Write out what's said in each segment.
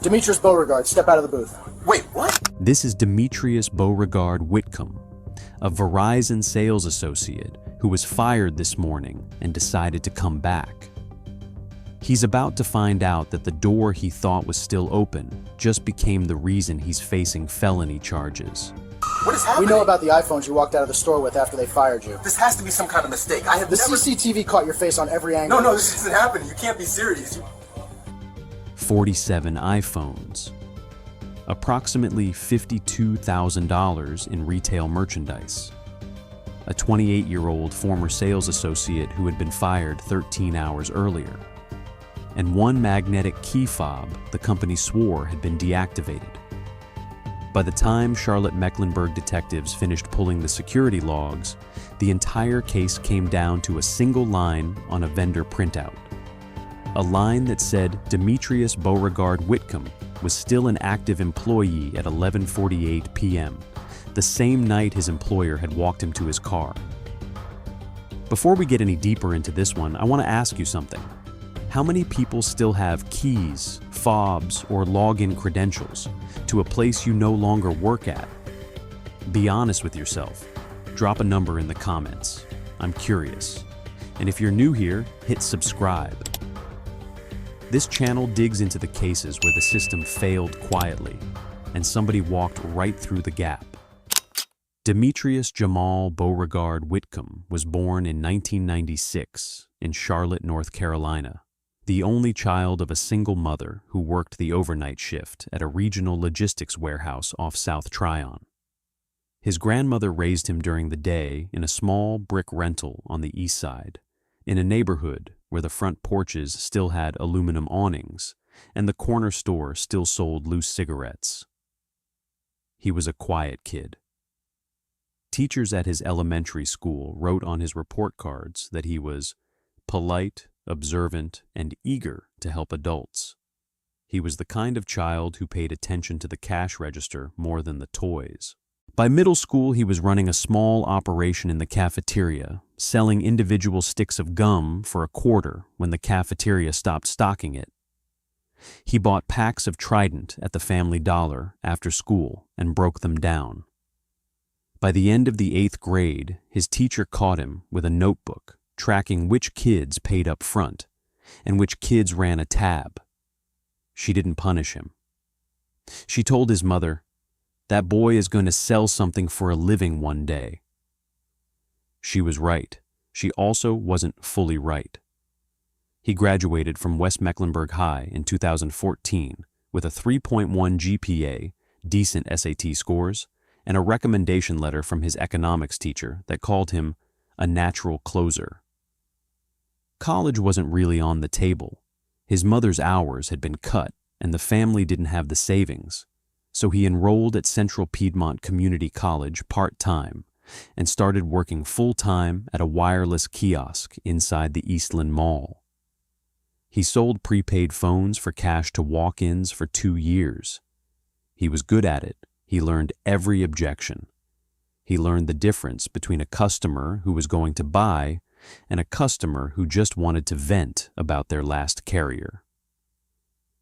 Demetrius Beauregard, step out of the booth. Wait, what? This is Demetrius Beauregard Whitcomb, a Verizon sales associate who was fired this morning and decided to come back. He's about to find out that the door he thought was still open just became the reason he's facing felony charges. What is happening? We know about the iPhones you walked out of the store with after they fired you. This has to be some kind of mistake. The CCTV caught your face on every angle. No, this isn't happening. You can't be serious. 47 iPhones. Approximately $52,000 in retail merchandise. A 28-year-old former sales associate who had been fired 13 hours earlier. And one magnetic key fob the company swore had been deactivated. By the time Charlotte-Mecklenburg detectives finished pulling the security logs, the entire case came down to a single line on a vendor printout. A line that said Demetrius Beauregard Whitcomb was still an active employee at 11:48 p.m., the same night his employer had walked him to his car. Before we get any deeper into this one, I want to ask you something. How many people still have keys, fobs, or login credentials to a place you no longer work at? Be honest with yourself. Drop a number in the comments. I'm curious. And if you're new here, hit subscribe. This channel digs into the cases where the system failed quietly and somebody walked right through the gap. Demetrius Jamal Beauregard Whitcomb was born in 1996 in Charlotte, North Carolina, the only child of a single mother who worked the overnight shift at a regional logistics warehouse off South Tryon. His grandmother raised him during the day in a small brick rental on the east side, in a neighborhood where the front porches still had aluminum awnings and the corner store still sold loose cigarettes. He was a quiet kid. Teachers at his elementary school wrote on his report cards that he was polite, observant, and eager to help adults. He was the kind of child who paid attention to the cash register more than the toys. By middle school, he was running a small operation in the cafeteria, selling individual sticks of gum for a quarter when the cafeteria stopped stocking it. He bought packs of Trident at the Family Dollar after school and broke them down. By the end of the 8th grade, his teacher caught him with a notebook tracking which kids paid up front and which kids ran a tab. She didn't punish him. She told his mother, "That boy is going to sell something for a living one day." She was right. She also wasn't fully right. He graduated from West Mecklenburg High in 2014 with a 3.1 GPA, decent SAT scores, and a recommendation letter from his economics teacher that called him a natural closer. College wasn't really on the table. His mother's hours had been cut, and the family didn't have the savings. So he enrolled at Central Piedmont Community College part-time and started working full-time at a wireless kiosk inside the Eastland Mall. He sold prepaid phones for cash to walk-ins for 2 years. He was good at it. He learned every objection. He learned the difference between a customer who was going to buy and a customer who just wanted to vent about their last carrier.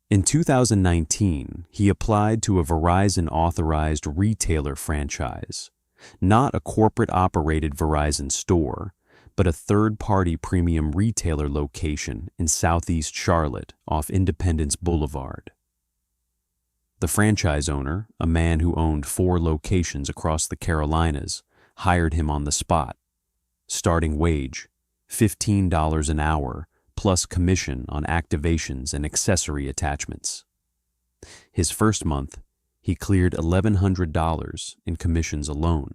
In 2019, he applied to a Verizon-authorized retailer franchise, not a corporate-operated Verizon store, but a third-party premium retailer location in Southeast Charlotte off Independence Boulevard. The franchise owner, a man who owned 4 locations across the Carolinas, hired him on the spot. Starting wage, $15 an hour, plus commission on activations and accessory attachments. His first month, he cleared $1,100 in commissions alone.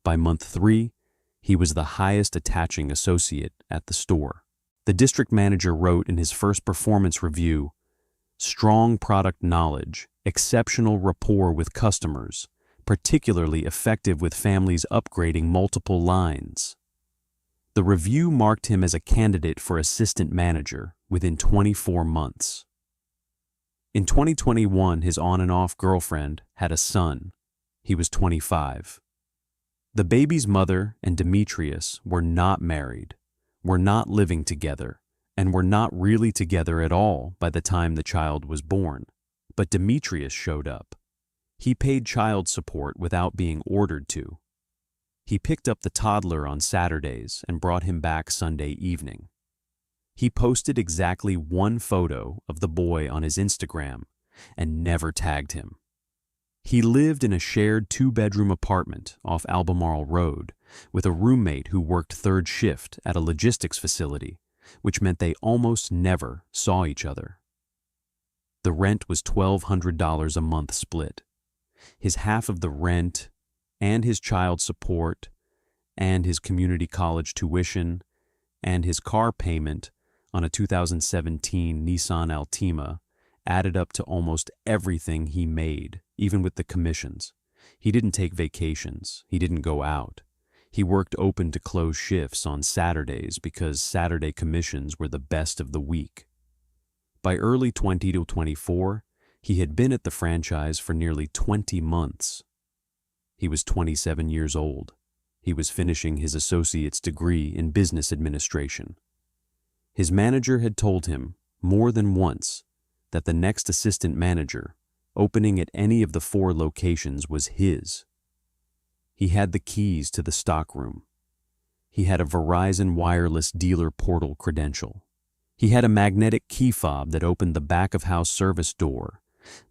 By month 3, he was the highest attaching associate at the store. The district manager wrote in his first performance review, "Strong product knowledge, exceptional rapport with customers, particularly effective with families upgrading multiple lines." The review marked him as a candidate for assistant manager within 24 months. In 2021, his on and off girlfriend had a son. He was 25. The baby's mother and Demetrius were not married, were not living together, and were not really together at all by the time the child was born. But Demetrius showed up. He paid child support without being ordered to. He picked up the toddler on Saturdays and brought him back Sunday evening. He posted exactly one photo of the boy on his Instagram and never tagged him. He lived in a shared 2-bedroom apartment off Albemarle Road with a roommate who worked third shift at a logistics facility, which meant they almost never saw each other. The rent was $1,200 a month split. His half of the rent and his child support and his community college tuition and his car payment on a 2017 Nissan Altima added up to almost everything he made, even with the commissions. He didn't take vacations. He didn't go out. He worked open to close shifts on Saturdays because Saturday commissions were the best of the week. By early 2024, he had been at the franchise for nearly 20 months. He was 27 years old. He was finishing his associate's degree in business administration. His manager had told him more than once that the next assistant manager opening at any of the 4 locations was his. He had the keys to the stockroom. He had a Verizon wireless dealer portal credential. He had a magnetic key fob that opened the back-of-house service door,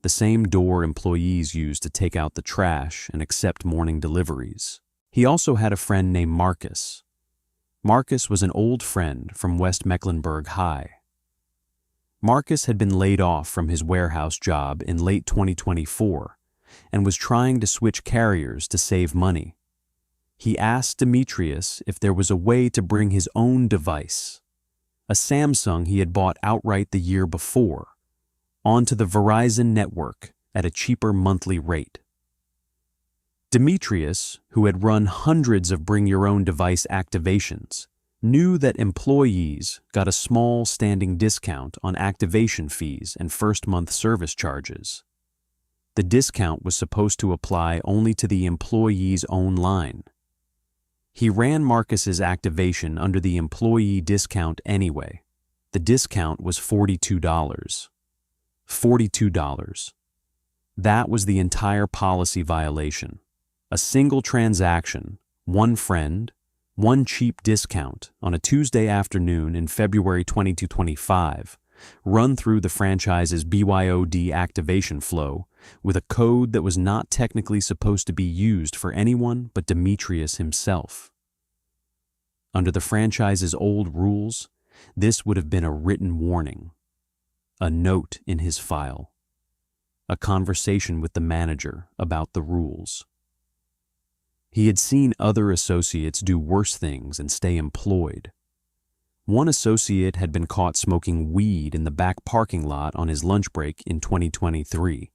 the same door employees use to take out the trash and accept morning deliveries. He also had a friend named Marcus. Marcus was an old friend from West Mecklenburg High. Marcus had been laid off from his warehouse job in late 2024 and was trying to switch carriers to save money. He asked Demetrius if there was a way to bring his own device, a Samsung he had bought outright the year before, onto the Verizon network at a cheaper monthly rate. Demetrius, who had run hundreds of bring-your-own-device activations, knew that employees got a small standing discount on activation fees and first-month service charges. The discount was supposed to apply only to the employee's own line. He ran Marcus's activation under the employee discount anyway. The discount was $42. $42. That was the entire policy violation. A single transaction, one friend, one cheap discount on a Tuesday afternoon in February 2025, run through the franchise's BYOD activation flow with a code that was not technically supposed to be used for anyone but Demetrius himself. Under the franchise's old rules, this would have been a written warning, a note in his file, a conversation with the manager about the rules. He had seen other associates do worse things and stay employed. One associate had been caught smoking weed in the back parking lot on his lunch break in 2023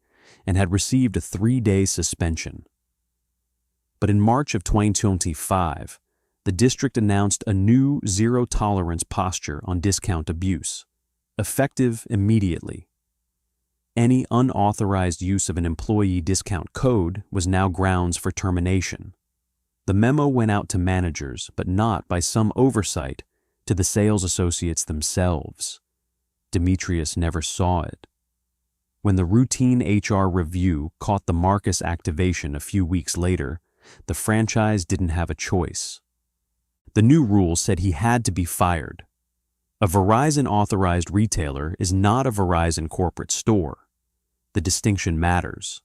and had received a 3-day suspension. But in March of 2025, the district announced a new zero-tolerance posture on discount abuse, effective immediately. Any unauthorized use of an employee discount code was now grounds for termination. The memo went out to managers, but not by some oversight to the sales associates themselves. Demetrius never saw it. When the routine HR review caught the Marcus activation a few weeks later, the franchise didn't have a choice. The new rule said he had to be fired. A Verizon-authorized retailer is not a Verizon corporate store. The distinction matters.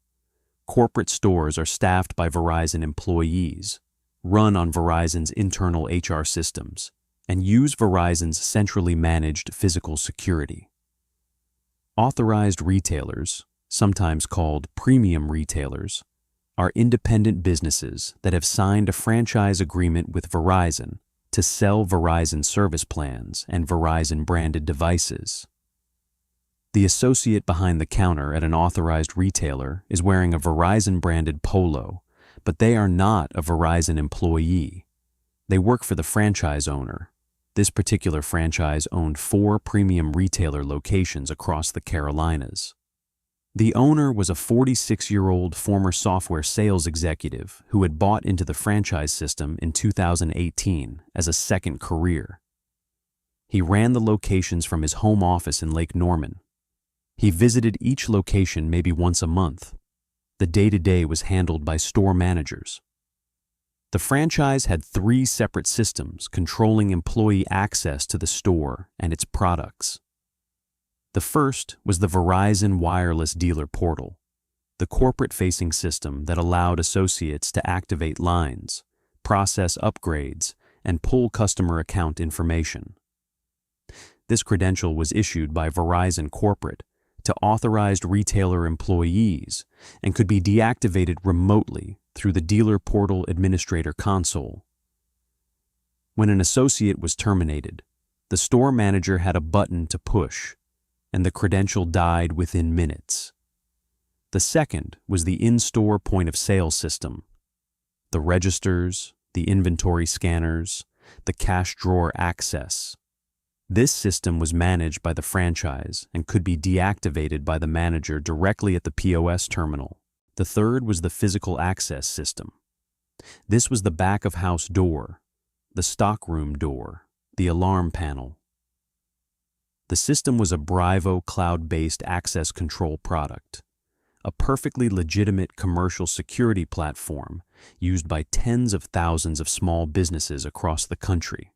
Corporate stores are staffed by Verizon employees, run on Verizon's internal HR systems, and use Verizon's centrally managed physical security. Authorized retailers, sometimes called premium retailers, are independent businesses that have signed a franchise agreement with Verizon to sell Verizon service plans and Verizon-branded devices. The associate behind the counter at an authorized retailer is wearing a Verizon-branded polo, but they are not a Verizon employee. They work for the franchise owner. This particular franchise owned 4 premium retailer locations across the Carolinas. The owner was a 46-year-old former software sales executive who had bought into the franchise system in 2018 as a second career. He ran the locations from his home office in Lake Norman. He visited each location maybe once a month. The day-to-day was handled by store managers. The franchise had 3 separate systems controlling employee access to the store and its products. The first was the Verizon Wireless Dealer Portal, the corporate-facing system that allowed associates to activate lines, process upgrades, and pull customer account information. This credential was issued by Verizon Corporate to authorized retailer employees and could be deactivated remotely through the Dealer Portal Administrator console. When an associate was terminated, the store manager had a button to push, and the credential died within minutes. The second was the in-store point-of-sale system. The registers, the inventory scanners, the cash drawer access. This system was managed by the franchise and could be deactivated by the manager directly at the POS terminal. The third was the physical access system. This was the back-of-house door, the stockroom door, the alarm panel. The system was a Brivo cloud-based access control product, a perfectly legitimate commercial security platform used by tens of thousands of small businesses across the country.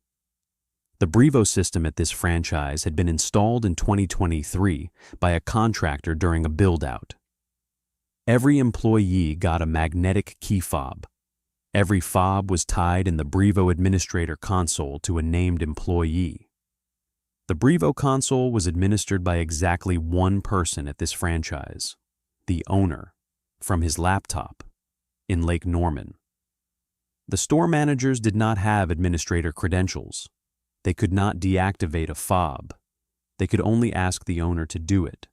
The Brivo system at this franchise had been installed in 2023 by a contractor during a build-out. Every employee got a magnetic key fob. Every fob was tied in the Brivo Administrator console to a named employee. The Brivo console was administered by exactly one person at this franchise, the owner, from his laptop in Lake Norman. The store managers did not have administrator credentials. They could not deactivate a fob. They could only ask the owner to do it.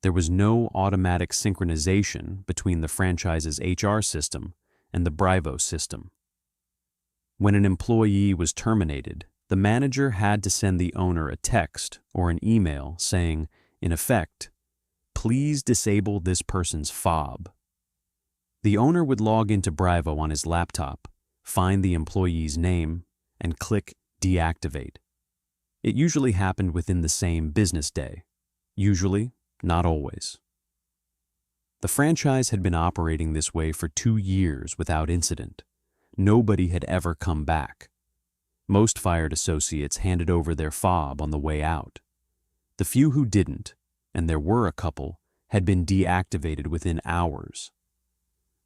There was no automatic synchronization between the franchise's HR system and the Brivo system. When an employee was terminated, the manager had to send the owner a text or an email saying, in effect, "Please disable this person's fob." The owner would log into Brivo on his laptop, find the employee's name, and click Deactivate. It usually happened within the same business day. Usually, not always. The franchise had been operating this way for 2 years without incident. Nobody had ever come back. Most fired associates handed over their fob on the way out. The few who didn't, and there were a couple, had been deactivated within hours.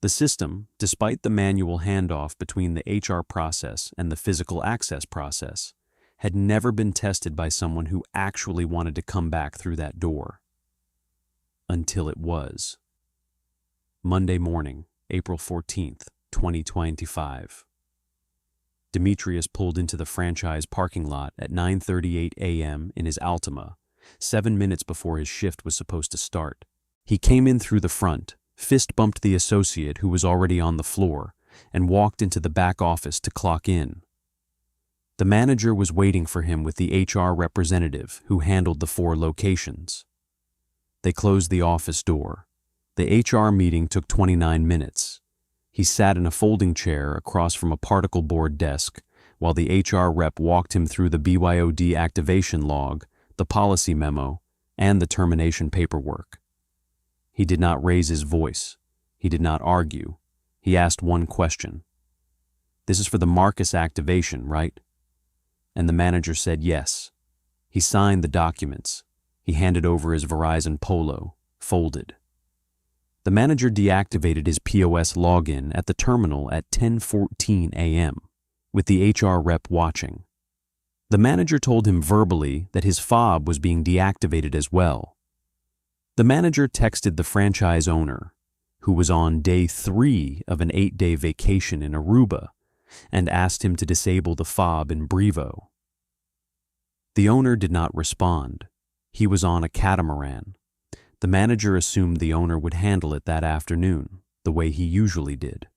The system, despite the manual handoff between the HR process and the physical access process, had never been tested by someone who actually wanted to come back through that door. Until it was. Monday morning, April 14th, 2025. Demetrius pulled into the franchise parking lot at 9:38 a.m. in his Altima, 7 minutes before his shift was supposed to start. He came in through the front, fist-bumped the associate who was already on the floor, and walked into the back office to clock in. The manager was waiting for him with the HR representative who handled the 4 locations. They closed the office door. The HR meeting took 29 minutes. He sat in a folding chair across from a particle board desk while the HR rep walked him through the BYOD activation log, the policy memo, and the termination paperwork. He did not raise his voice. He did not argue. He asked one question. "This is for the Marcus activation, right?" And the manager said yes. He signed the documents. He handed over his Verizon Polo, folded. The manager deactivated his POS login at the terminal at 10:14 a.m., with the HR rep watching. The manager told him verbally that his fob was being deactivated as well. The manager texted the franchise owner, who was on day 3 of an 8-day vacation in Aruba, and asked him to disable the fob in Brivo. The owner did not respond. He was on a catamaran. The manager assumed the owner would handle it that afternoon, the way he usually did.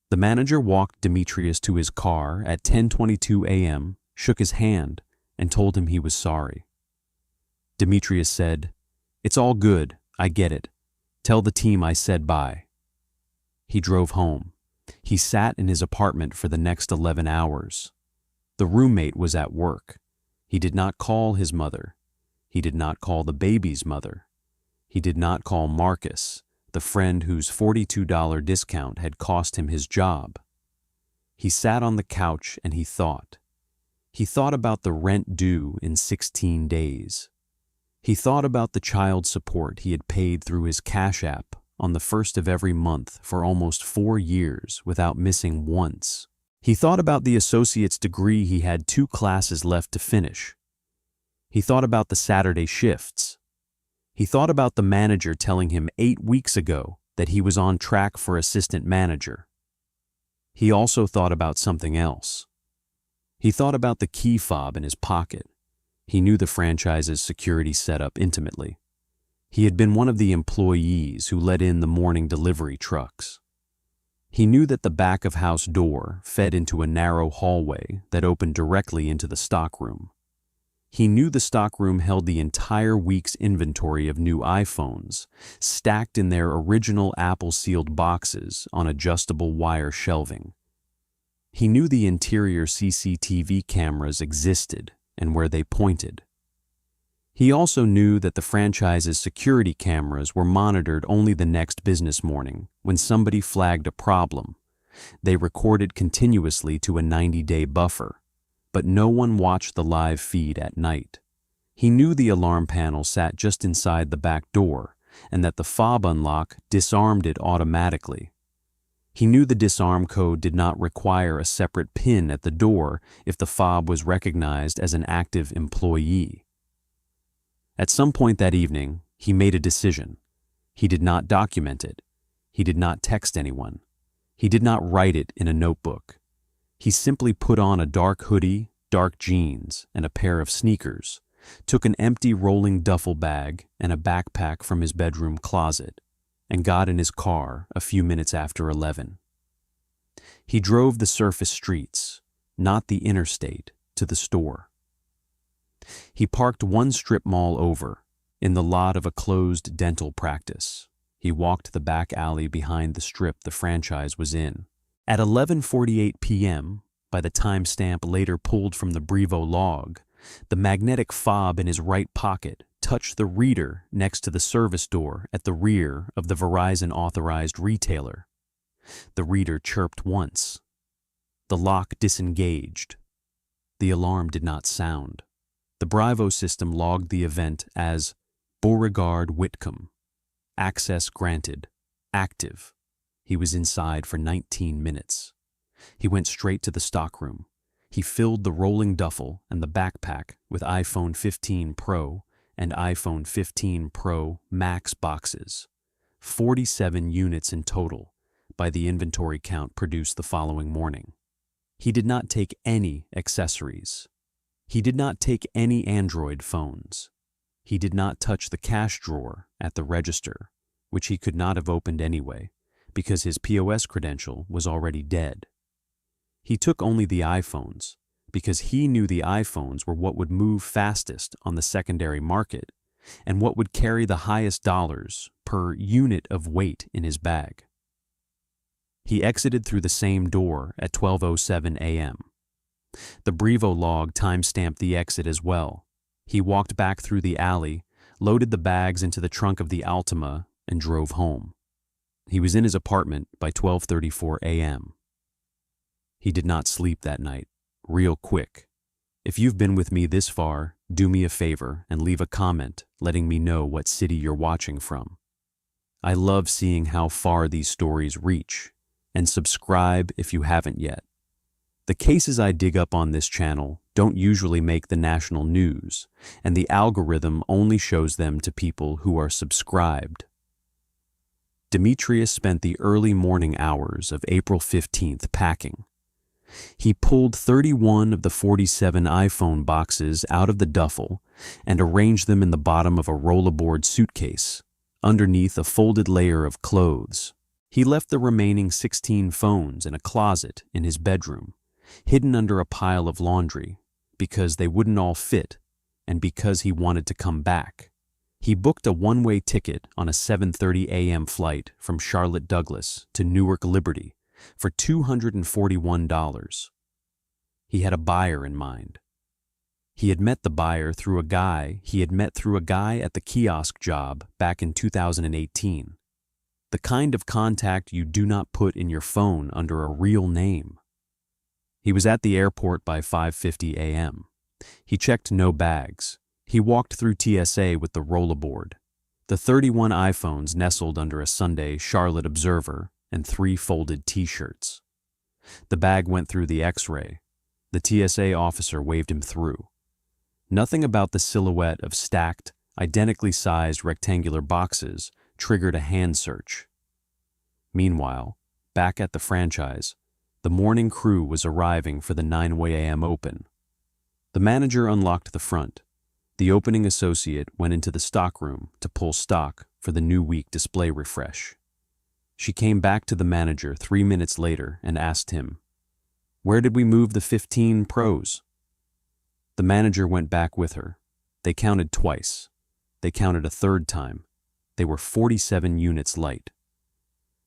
The manager walked Demetrius to his car at 10:22 a.m., shook his hand, and told him he was sorry. Demetrius said, "It's all good, I get it. Tell the team I said bye." He drove home. He sat in his apartment for the next 11 hours. The roommate was at work. He did not call his mother. He did not call the baby's mother. He did not call Marcus, the friend whose $42 discount had cost him his job. He sat on the couch and he thought. He thought about the rent due in 16 days. He thought about the child support he had paid through his Cash App on the first of every month for almost 4 years without missing once. He thought about the associate's degree he had 2 classes left to finish. He thought about the Saturday shifts. He thought about the manager telling him 8 weeks ago that he was on track for assistant manager. He also thought about something else. He thought about the key fob in his pocket. He knew the franchise's security setup intimately. He had been one of the employees who let in the morning delivery trucks. He knew that the back-of-house door fed into a narrow hallway that opened directly into the stockroom. He knew the stockroom held the entire week's inventory of new iPhones, stacked in their original Apple-sealed boxes on adjustable wire shelving. He knew the interior CCTV cameras existed and where they pointed. He also knew that the franchise's security cameras were monitored only the next business morning when somebody flagged a problem. They recorded continuously to a 90-day buffer, but no one watched the live feed at night. He knew the alarm panel sat just inside the back door and that the fob unlock disarmed it automatically. He knew the disarm code did not require a separate PIN at the door if the fob was recognized as an active employee. At some point that evening, he made a decision. He did not document it. He did not text anyone. He did not write it in a notebook. He simply put on a dark hoodie, dark jeans, and a pair of sneakers, took an empty rolling duffel bag and a backpack from his bedroom closet, and got in his car a few minutes after 11. He drove the surface streets, not the interstate, to the store. He parked one strip mall over, in the lot of a closed dental practice. He walked the back alley behind the strip the franchise was in. At 11:48 p.m., by the timestamp later pulled from the Brevo log, the magnetic fob in his right pocket touched the reader next to the service door at the rear of the Verizon authorized retailer. The reader chirped once. The lock disengaged. The alarm did not sound. The Brevo system logged the event as Beauregard Whitcomb. Access granted. Active. He was inside for 19 minutes. He went straight to the stockroom. He filled the rolling duffel and the backpack with iPhone 15 Pro and iPhone 15 Pro Max boxes, 47 units in total by the inventory count produced the following morning. He did not take any accessories. He did not take any Android phones. He did not touch the cash drawer at the register, which he could not have opened anyway, because his POS credential was already dead. He took only the iPhones, because he knew the iPhones were what would move fastest on the secondary market and what would carry the highest dollars per unit of weight in his bag. He exited through the same door at 12:07 a.m. The Brevo log timestamped the exit as well. He walked back through the alley, loaded the bags into the trunk of the Altima, and drove home. He was in his apartment by 12:34 a.m. He did not sleep that night. Real quick. If you've been with me this far, do me a favor and leave a comment letting me know what city you're watching from. I love seeing how far these stories reach, and subscribe if you haven't yet. The cases I dig up on this channel don't usually make the national news, and the algorithm only shows them to people who are subscribed. Demetrius spent the early morning hours of April 15th packing. He pulled 31 of the 47 iPhone boxes out of the duffel and arranged them in the bottom of a rollaboard suitcase, underneath a folded layer of clothes. He left the remaining 16 phones in a closet in his bedroom, hidden under a pile of laundry, because they wouldn't all fit and because he wanted to come back. He booked a one-way ticket on a 7:30 a.m. flight from Charlotte Douglas to Newark Liberty for $241. He had a buyer in mind. He had met the buyer through a guy he had met through a guy at the kiosk job back in 2018. The kind of contact you do not put in your phone under a real name. He was at the airport by 5:50 a.m. He checked no bags. He walked through TSA with the rollerboard. The 31 iPhones nestled under a Sunday Charlotte Observer and 3 folded T-shirts. The bag went through the X-ray. The TSA officer waved him through. Nothing about the silhouette of stacked, identically sized rectangular boxes triggered a hand search. Meanwhile, back at the franchise, the morning crew was arriving for the 9 a.m. open. The manager unlocked the front. The opening associate went into the stockroom to pull stock for the new week display refresh. She came back to the manager 3 minutes later and asked him, "Where did we move the 15 Pros?" The manager went back with her. They counted twice. They counted a third time. They were 47 units light.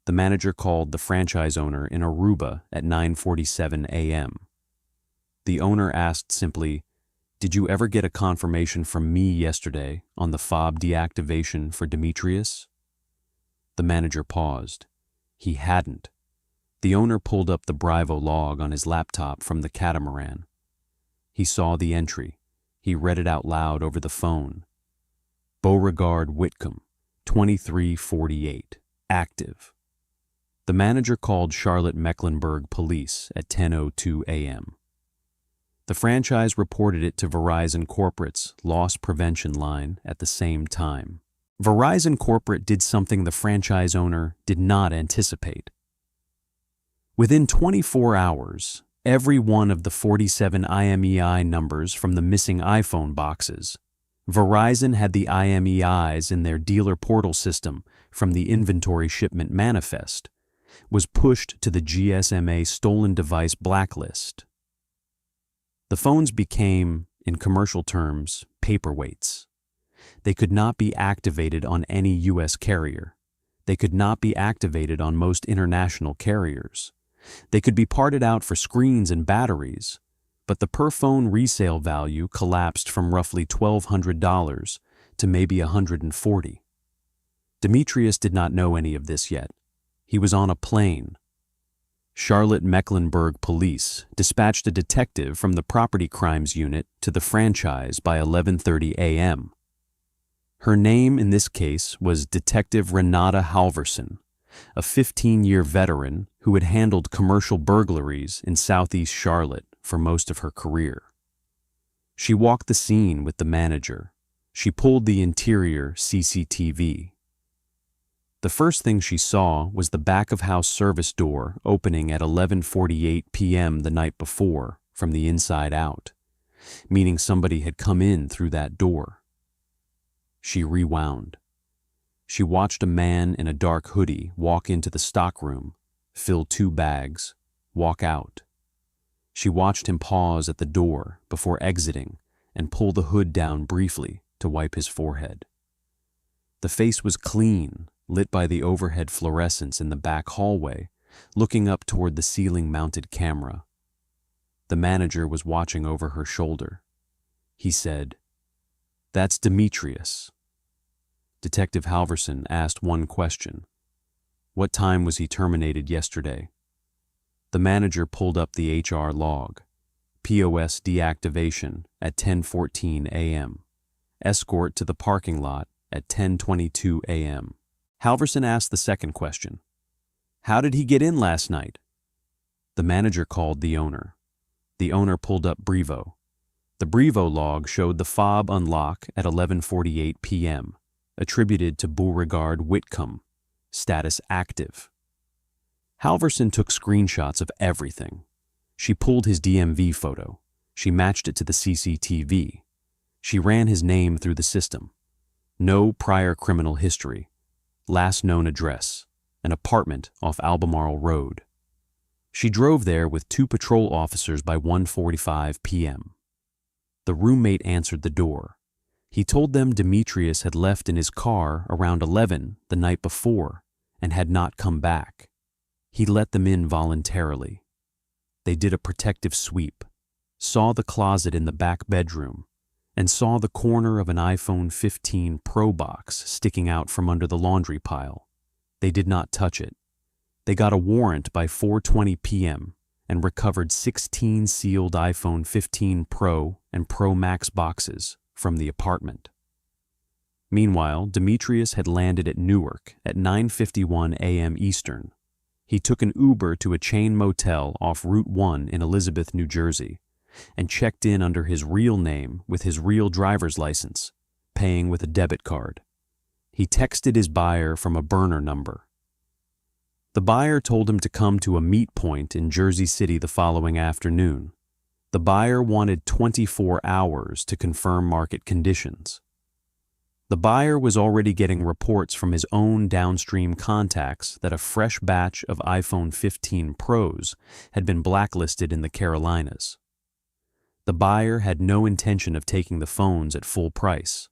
The manager called the franchise owner in Aruba at 9:47 a.m. The owner asked simply, "Did you ever get a confirmation from me yesterday on the fob deactivation for Demetrius?" The manager paused. He hadn't. The owner pulled up the Bravo log on his laptop from the catamaran. He saw the entry. He read it out loud over the phone. Beauregard Whitcomb, 2348, active. The manager called Charlotte Mecklenburg Police at 10:02 a.m. The franchise reported it to Verizon Corporate's loss prevention line at the same time. Verizon Corporate did something the franchise owner did not anticipate. Within 24 hours, every one of the 47 IMEI numbers from the missing iPhone boxes, Verizon had the IMEIs in their dealer portal system from the inventory shipment manifest, was pushed to the GSMA stolen device blacklist. The phones became, in commercial terms, paperweights. They could not be activated on any U.S. carrier. They could not be activated on most international carriers. They could be parted out for screens and batteries, but the per-phone resale value collapsed from roughly $1,200 to maybe $140. Demetrius did not know any of this yet. He was on a plane. Charlotte Mecklenburg Police dispatched a detective from the Property Crimes Unit to the franchise by 11:30 a.m. Her name in this case was Detective Renata Halverson, a 15-year veteran who had handled commercial burglaries in Southeast Charlotte for most of her career. She walked the scene with the manager. She pulled the interior CCTV. The first thing she saw was the back-of-house service door opening at 11:48 p.m. the night before from the inside out, meaning somebody had come in through that door. She rewound. She watched a man in a dark hoodie walk into the stockroom, fill 2 bags, walk out. She watched him pause at the door before exiting and pull the hood down briefly to wipe his forehead. The face was clean, lit by the overhead fluorescence in the back hallway, looking up toward the ceiling-mounted camera. The manager was watching over her shoulder. He said, "That's Demetrius." Detective Halverson asked one question. What time was he terminated yesterday? The manager pulled up the HR log. POS deactivation at 10:14 a.m. Escort to the parking lot at 10:22 a.m. Halverson asked the second question. How did he get in last night? The manager called the owner. The owner pulled up Brevo. The Brevo log showed the fob unlock at 11:48 p.m., attributed to Beauregard Whitcomb, status active. Halverson took screenshots of everything. She pulled his DMV photo. She matched it to the CCTV. She ran his name through the system. No prior criminal history. Last known address, an apartment off Albemarle Road. She drove there with 2 patrol officers by 1:45 p.m. The roommate answered the door. He told them Demetrius had left in his car around 11 the night before and had not come back. He let them in voluntarily. They did a protective sweep, saw the closet in the back bedroom, and saw the corner of an iPhone 15 Pro box sticking out from under the laundry pile. They did not touch it. They got a warrant by 4:20 p.m. and recovered 16 sealed iPhone 15 Pro and Pro Max boxes from the apartment. Meanwhile, Demetrius had landed at Newark at 9:51 a.m. Eastern. He took an Uber to a chain motel off Route 1 in Elizabeth, New Jersey, and checked in under his real name with his real driver's license, paying with a debit card. He texted his buyer from a burner number. The buyer told him to come to a meet point in Jersey City the following afternoon. The buyer wanted 24 hours to confirm market conditions. The buyer was already getting reports from his own downstream contacts that a fresh batch of iPhone 15 Pros had been blacklisted in the Carolinas. The buyer had no intention of taking the phones at full price.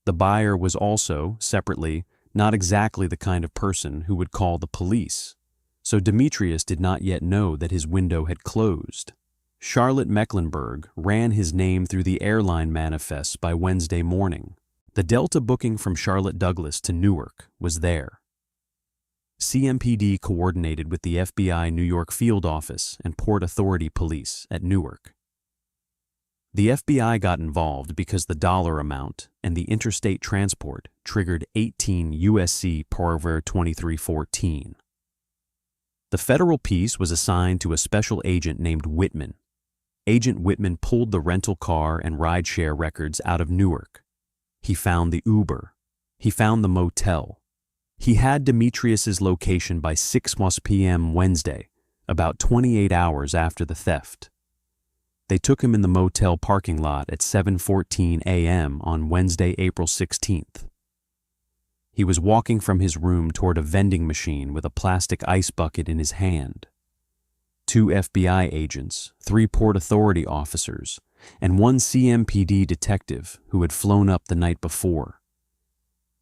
The buyer was also, separately, not exactly the kind of person who would call the police, so Demetrius did not yet know that his window had closed. Charlotte Mecklenburg ran his name through the airline manifests by Wednesday morning. The Delta booking from Charlotte Douglas to Newark was there. CMPD coordinated with the FBI New York Field Office and Port Authority Police at Newark. The FBI got involved because the dollar amount and the interstate transport triggered 18 U.S.C. Paragraph 2314. The federal piece was assigned to a special agent named Whitman. Agent Whitman pulled the rental car and rideshare records out of Newark. He found the Uber. He found the motel. He had Demetrius's location by 6 p.m. Wednesday, about 28 hours after the theft. They took him in the motel parking lot at 7:14 a.m. on Wednesday, April 16th. He was walking from his room toward a vending machine with a plastic ice bucket in his hand. 2 FBI agents, 3 Port Authority officers, and 1 CMPD detective who had flown up the night before.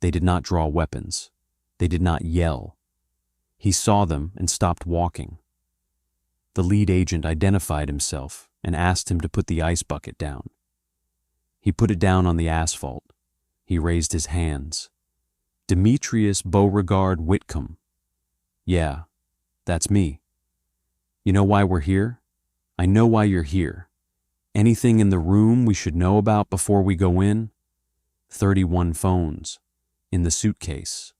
They did not draw weapons. They did not yell. He saw them and stopped walking. The lead agent identified himself and asked him to put the ice bucket down. He put it down on the asphalt. He raised his hands. Demetrius Beauregard Whitcomb. Yeah, that's me. You know why we're here? I know why you're here. Anything in the room we should know about before we go in? 31 phones. In the suitcase.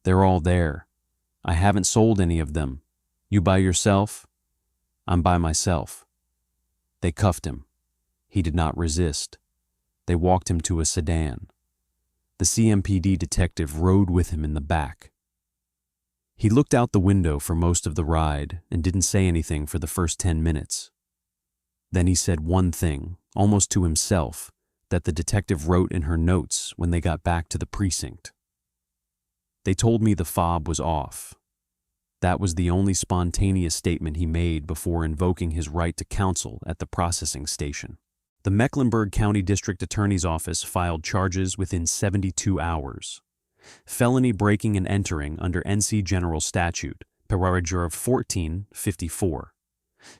They're all there. I haven't sold any of them. You by yourself? I'm by myself. They cuffed him. He did not resist. They walked him to a sedan. The CMPD detective rode with him in the back. He looked out the window for most of the ride and didn't say anything for the first 10 minutes. Then he said one thing, almost to himself, that the detective wrote in her notes when they got back to the precinct. They told me the fob was off. That was the only spontaneous statement he made before invoking his right to counsel at the processing station. The Mecklenburg County District Attorney's Office filed charges within 72 hours. Felony breaking and entering under NC General Statute, Paragraph 1454.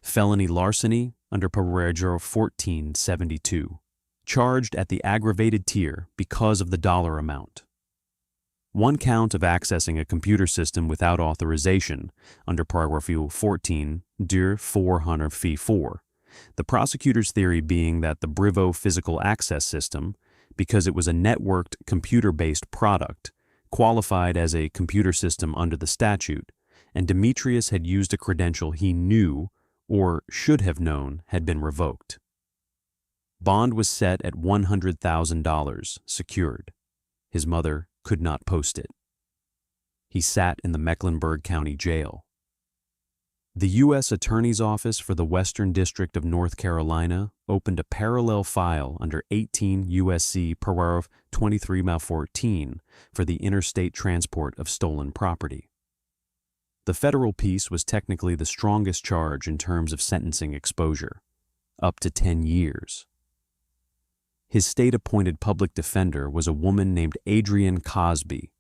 Felony larceny under Paragraph 1472. Charged at the aggravated tier because of the dollar amount. 1 count of accessing a computer system without authorization under Paragraph 14-404. The prosecutor's theory being that the Brivo physical access system, because it was a networked computer-based product, qualified as a computer system under the statute, and Demetrius had used a credential he knew, or should have known, had been revoked. Bond was set at $100,000 secured. His mother could not post it. He sat in the Mecklenburg County Jail. The U.S. Attorney's Office for the Western District of North Carolina opened a parallel file under 18 U.S.C. Paragraph 23-14 for the interstate transport of stolen property. The federal piece was technically the strongest charge in terms of sentencing exposure, up to 10 years. His state-appointed public defender was a woman named Adrienne Cosby,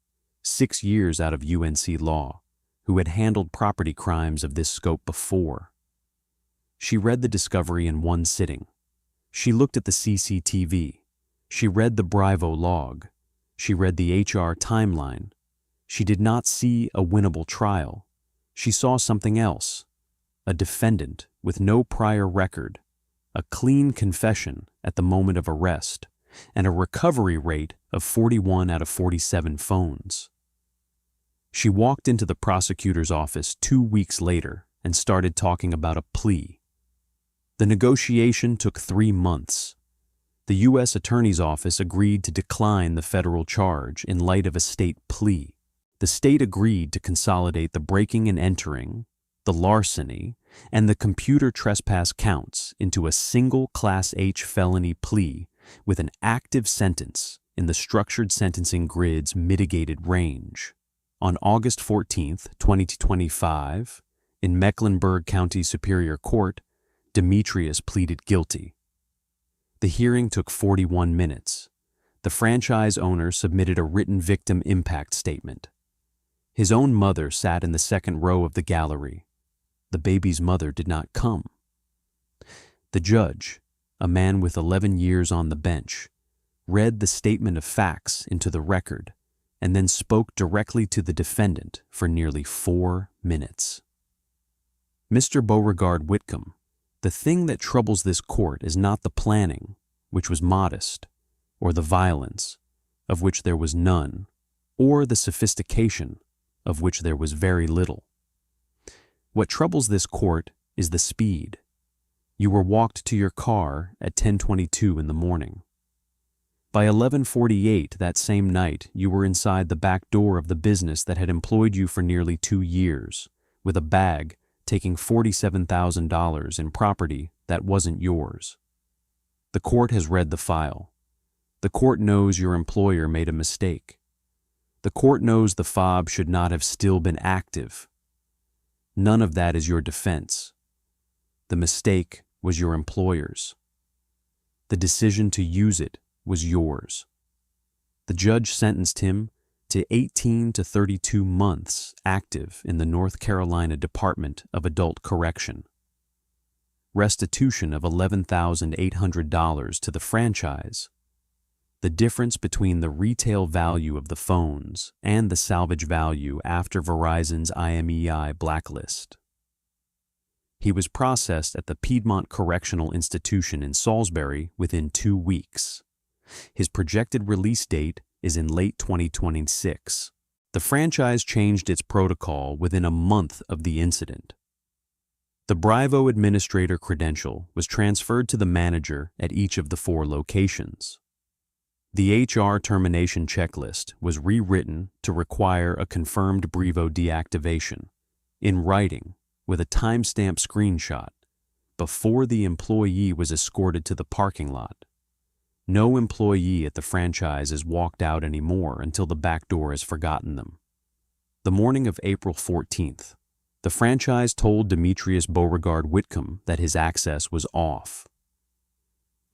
6 years out of UNC law, who had handled property crimes of this scope before. She read the discovery in one sitting. She looked at the CCTV. She read the Bravo log. She read the HR timeline. She did not see a winnable trial. She saw something else. A defendant with no prior record, a clean confession at the moment of arrest, and a recovery rate of 41 out of 47 phones. She walked into the prosecutor's office 2 weeks later and started talking about a plea. The negotiation took 3 months. The U.S. Attorney's Office agreed to decline the federal charge in light of a state plea. The state agreed to consolidate the breaking and entering, the larceny, and the computer trespass counts into a single Class H felony plea with an active sentence in the structured sentencing grid's mitigated range. On August 14, 2025, in Mecklenburg County Superior Court, Demetrius pleaded guilty. The hearing took 41 minutes. The franchise owner submitted a written victim impact statement. His own mother sat in the second row of the gallery. The baby's mother did not come. The judge, a man with 11 years on the bench, read the statement of facts into the record and then spoke directly to the defendant for nearly 4 minutes. Mr. Beauregard Whitcomb, the thing that troubles this court is not the planning, which was modest, or the violence, of which there was none, or the sophistication, of which there was very little. What troubles this court is the speed. You were walked to your car at 10:22 in the morning. By 11:48 that same night, you were inside the back door of the business that had employed you for nearly 2 years, with a bag taking $47,000 in property that wasn't yours. The court has read the file. The court knows your employer made a mistake. The court knows the fob should not have still been active. None of that is your defense. The mistake was your employer's. The decision to use it was yours. The judge sentenced him to 18 to 32 months active in the North Carolina Department of Adult Correction. Restitution of $11,800 to the franchise. The difference between the retail value of the phones and the salvage value after Verizon's IMEI blacklist. He was processed at the Piedmont Correctional Institution in Salisbury within 2 weeks. His projected release date is in late 2026. The franchise changed its protocol within a month of the incident. The Bravo administrator credential was transferred to the manager at each of the 4 locations. The HR termination checklist was rewritten to require a confirmed Bravo deactivation, in writing, with a timestamp screenshot, before the employee was escorted to the parking lot. No employee at the franchise is walked out anymore until the back door has forgotten them. The morning of April 14th, the franchise told Demetrius Beauregard Whitcomb that his access was off.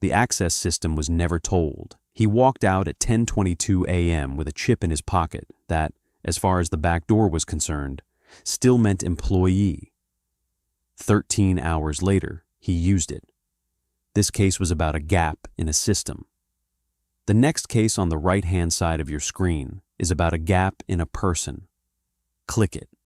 The access system was never told. He walked out at 10:22 a.m. with a chip in his pocket that, as far as the back door was concerned, still meant employee. 13 hours later, he used it. This case was about a gap in a system. The next case on the right-hand side of your screen is about a gap in a person. Click it.